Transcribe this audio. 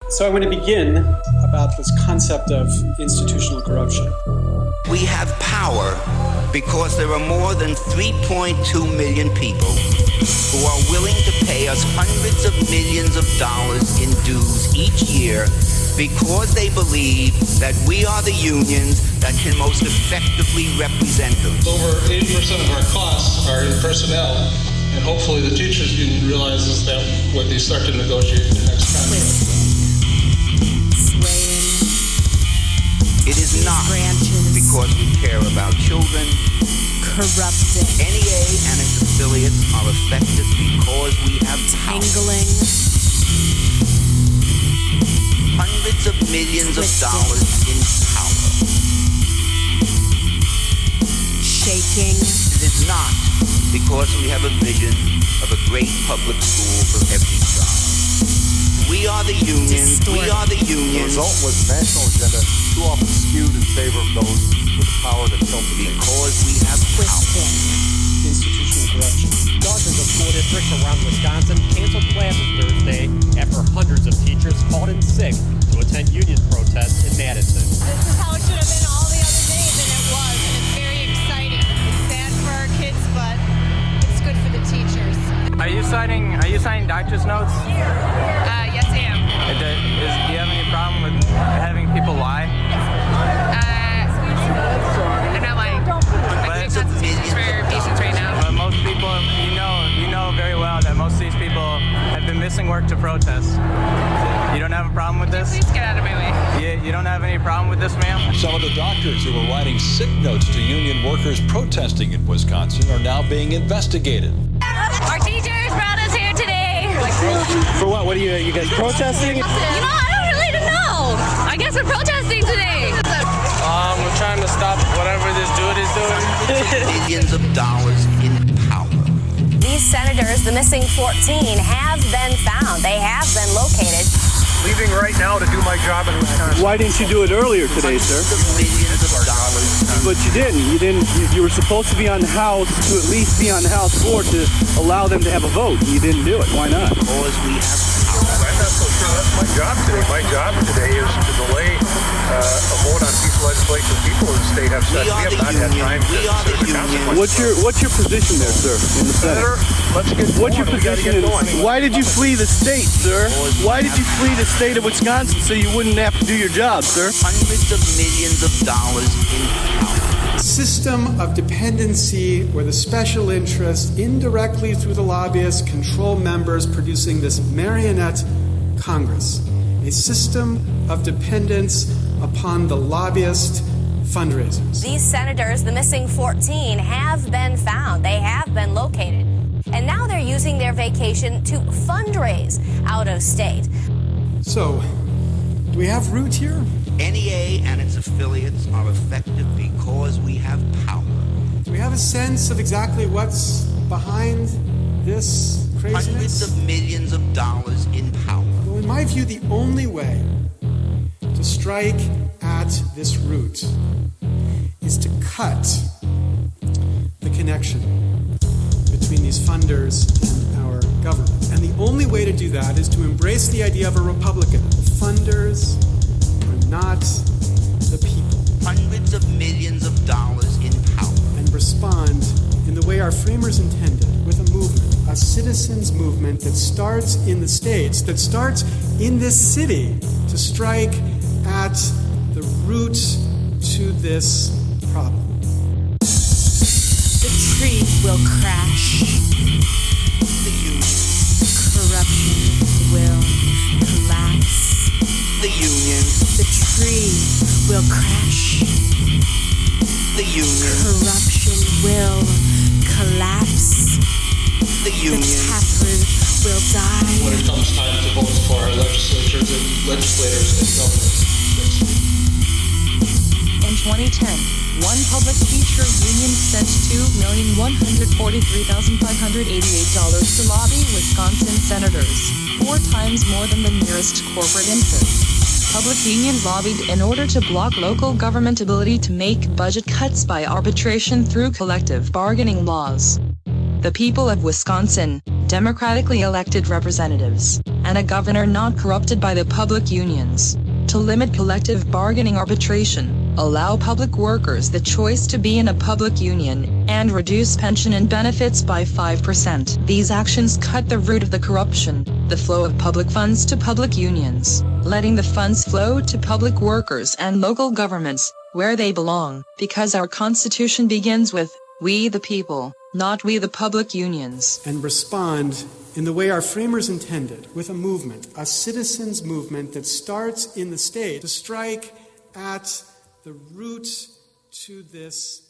So I want to begin about this concept of institutional corruption. We have power because there are more than 3.2 million people who are willing to pay us hundreds of millions of dollars in dues each year because they believe that we are the unions that can most effectively represent them. Over 80% of our costs are in personnel, and hopefully the teachers union realizes that when they start to negotiate the next contract. It is not because we care about children. Corrupting. NEA and its affiliates are effective because we have tangling. Hundreds of millions of dollars in power. Shaking. It is not because we have a vision of a great public school for every child. We are the unions. We are the unions. The result was the national agenda too often skewed in favor of those with the power to tilt the tables. Because we have power. Institutional corruption. Dozens of school districts around Wisconsin canceled classes Thursday after hundreds of teachers called in sick to attend union protests in Madison. This is how it should have been all the other days, and it was, and it's very exciting. It's sad for our kids, but it's good for the teachers. Are you signing doctor's notes? Yes, I am. Do you have any problem with having people lie? I'm not lying. I do substitutes for patients right now. But most people, you know very well that most of these people have been missing work to protest. You don't have a problem with this? Please get out of my way. You don't have any problem with this, ma'am? Some of the doctors who were writing sick notes to union workers protesting in Wisconsin are now being investigated. Our teachers brought us here today. For what? What are you guys protesting? I don't really know. I guess we're protesting today. We're trying to stop whatever this dude is doing. Millions of dollars in power. These senators, the missing 14, have been found. They have been located. Leaving right now to do my job in Wisconsin. Why didn't you do it earlier today, sir? Millions of dollars. But you didn't. You were supposed to be on the House, to at least be on the House floor to allow them to have a vote. You didn't do it. Why not? Because we have power. I'm not so sure that's my job today. My job today is to delay a vote on piece of legislation people in the state have said we have not had time to consider the consequences. What's your position there, sir, in the Senate? Let's get What's your going. position? Why did you flee the state, sir? Why did you flee the state of Wisconsin so you wouldn't have to do your job, sir? Hundreds of millions of dollars in power. System of dependency where the special interests indirectly through the lobbyists control members, producing this marionette Congress. A system of dependence upon the lobbyist fundraisers. These senators, the missing 14, have been found. They have been located. And now they're using their vacation to fundraise out of state. So, do we have root here? NEA and its affiliates are effective because we have power. Do we have a sense of exactly what's behind this craziness? Hundreds of millions of dollars in power. Well, in my view, the only way to strike at this root is to cut the connection between these funders and our government. And the only way to do that is to embrace the idea of a Republican. The funders are not the people. Hundreds of millions of dollars in power. And respond in the way our framers intended, with a movement, a citizens' movement that starts in the states, that starts in this city to strike at the root to this problem. The tree will crash. The union. Corruption will collapse. The union. The tree will crash. The union. Corruption will collapse. The union. The taproot will die. When it comes time to vote for our legislators and governors next week. In 2010, one public teacher union spent $2,143,588 to lobby Wisconsin senators, 4 times more than the nearest corporate interest. Public unions lobbied in order to block local government ability to make budget cuts by arbitration through collective bargaining laws. The people of Wisconsin, democratically elected representatives, and a governor not corrupted by the public unions. To limit collective bargaining arbitration, allow public workers the choice to be in a public union, and reduce pension and benefits by 5%. These actions cut the root of the corruption, the flow of public funds to public unions, letting the funds flow to public workers and local governments, where they belong, because our Constitution begins with, "We the people," not "we the public unions." And respond in the way our framers intended, with a movement, a citizens' movement that starts in the state to strike at the root to this